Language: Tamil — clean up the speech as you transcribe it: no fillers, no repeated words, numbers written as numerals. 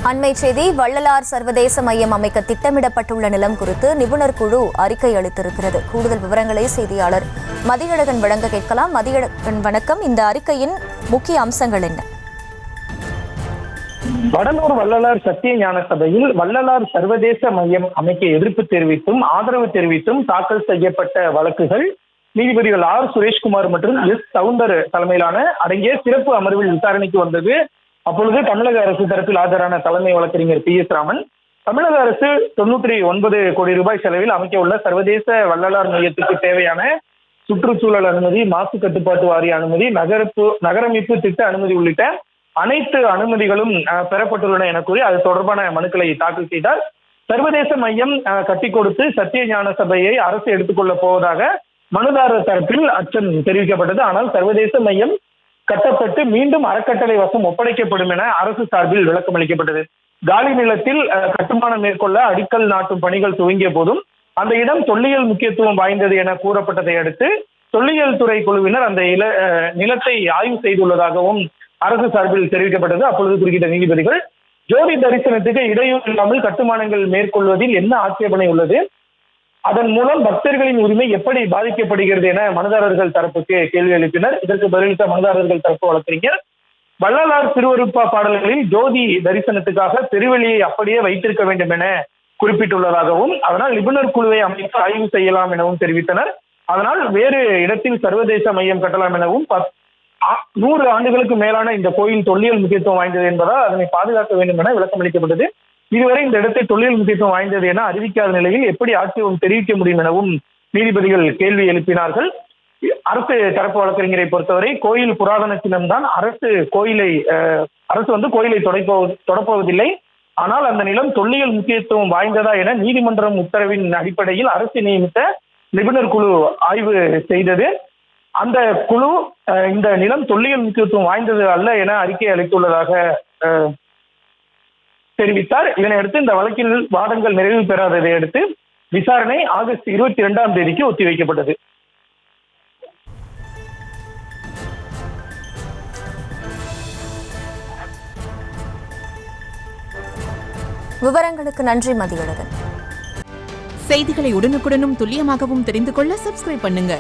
அண்மை செய்தி. வள்ளலார் சர்வதேச மையம் அமைக்க திட்டமிடப்பட்டுள்ள நிலம் குறித்து நிபுணர் குழு அறிக்கை அளித்திருக்கிறது. கூடுதல் விவரங்களை செய்தியாளர் மதியழகன் வழங்க கேட்கலாம். மதியழகன் வணக்கம். இந்த அறிக்கையின் முக்கிய அம்சங்கள் என்ன? வடலூர் வள்ளலார் சத்திய ஞான சபையில் வள்ளலார் சர்வதேச மையம் அமைக்க எதிர்ப்பு தெரிவித்தும் ஆதரவு தெரிவித்தும் தாக்கல் செய்யப்பட்ட வழக்குகள் நீதிபதிகள் ஆர் சுரேஷ்குமார் மற்றும் எஸ் சவுந்தர் தலைமையிலான அடங்கிய சிறப்பு அமர்வில் விசாரணைக்கு வந்தது. அப்பொழுது தமிழக அரசு தரப்பில் ஆஜரான தலைமை வழக்கறிஞர் பி எஸ் ராமன், தமிழக அரசு 99 கோடி ரூபாய் செலவில் அமைக்க உள்ள சர்வதேச வள்ளலார் மையத்துக்கு தேவையான சுற்றுச்சூழல் அனுமதி, மாசு கட்டுப்பாட்டு வாரிய அனுமதி, நகரமைப்பு திட்ட அனுமதி உள்ளிட்ட அனைத்து அனுமதிகளும் பெறப்பட்டுள்ளன என கூறி அது தொடர்பான மனுக்களை தாக்கல் செய்தார். சர்வதேச மையம் கட்டி கொடுத்து சத்திய ஞான சபையை அரசு எடுத்துக்கொள்ள போவதாக மனுதாரர் தரப்பில் அச்சம் தெரிவிக்கப்பட்டது. ஆனால் சர்வதேச மையம் கட்டப்பட்டு மீண்டும் அறக்கட்டளை வசம் ஒப்படைக்கப்படும் என அரசு சார்பில் விளக்கம் அளிக்கப்பட்டது. காலி நிலத்தில் கட்டுமானம் மேற்கொள்ள அடிக்கல் நாட்டும் பணிகள் துவங்கிய போதும் அந்த இடம் தொல்லியல் முக்கியத்துவம் வாய்ந்தது என கூறப்பட்டதை அடுத்து தொல்லியல் துறை குழுவினர் அந்த நிலத்தை ஆய்வு செய்துள்ளதாகவும் அரசு சார்பில் தெரிவிக்கப்பட்டது. அப்பொழுது குறுக்கிட்ட நீதிபதிகள், ஜோதி தரிசனத்துக்கு இடையூறு இல்லாமல் கட்டுமானங்கள் மேற்கொள்வதில் என்ன ஆட்சேபனை உள்ளது, அதன் மூலம் பக்தர்களின் உரிமை எப்படி பாதிக்கப்படுகிறது என மனுதாரர்கள் தரப்புக்கு கேள்வி எழுப்பினர். இதற்கு பதிலளித்த மனுதாரர்கள் தரப்பு வழக்கறிஞர், வள்ளலார் திருவருட்பா பாடல்களில் ஜோதி தரிசனத்துக்காக பெருவெளியை அப்படியே வைத்திருக்க வேண்டும் என குறிப்பிட்டுள்ளதாகவும் அதனால் நிபுணர் குழுவை அமைத்து ஆய்வு செய்யலாம் எனவும் தெரிவித்தனர். அதனால் வேறு இடத்தில் சர்வதேச மையம் கட்டலாம் எனவும் 100 ஆண்டுகளுக்கு மேலான இந்த கோயில் தொல்லியல் முக்கியத்துவம் வாய்ந்தது என்பதால் அதனை பாதுகாக்க வேண்டும் என விளக்கம் அளிக்கப்பட்டது. இதுவரை இந்த இடத்தை தொல்லியல் முக்கியத்துவம் வாய்ந்தது என அறிவிக்காத நிலையில் எப்படி ஆட்சேபம் தெரிவிக்க முடியும் எனவும் நீதிபதிகள் கேள்வி எழுப்பினார்கள். அரசு தரப்பு வழக்கறிஞரை பொறுத்தவரை கோயில் புராதன சின்னம்தான். அரசு கோயிலை தொடப்போவதில்லை. ஆனால் அந்த நிலம் தொல்லியல் முக்கியத்துவம் வாய்ந்ததா என நீதிமன்றம் உத்தரவின் அடிப்படையில் அரசு நியமித்த நிபுணர் குழு ஆய்வு செய்தது. அந்த குழு இந்த நிலம் தொல்லியல் முக்கியத்துவம் வாய்ந்தது அல்ல என அறிக்கை அளித்துள்ளதாக தெரிவித்தார். இதனையடுத்து இந்த வழக்கில் வாதங்கள் நிறைவு பெறாததை அடுத்து விசாரணை ஆகஸ்ட் 22ஆம் தேதிக்கு ஒத்திவைக்கப்பட்டது. விவரங்களுக்கு நன்றி மதியழகன். செய்திகளை உடனுக்குடனும் துல்லியமாகவும் தெரிந்து கொள்ள சப்ஸ்கிரைப் பண்ணுங்க.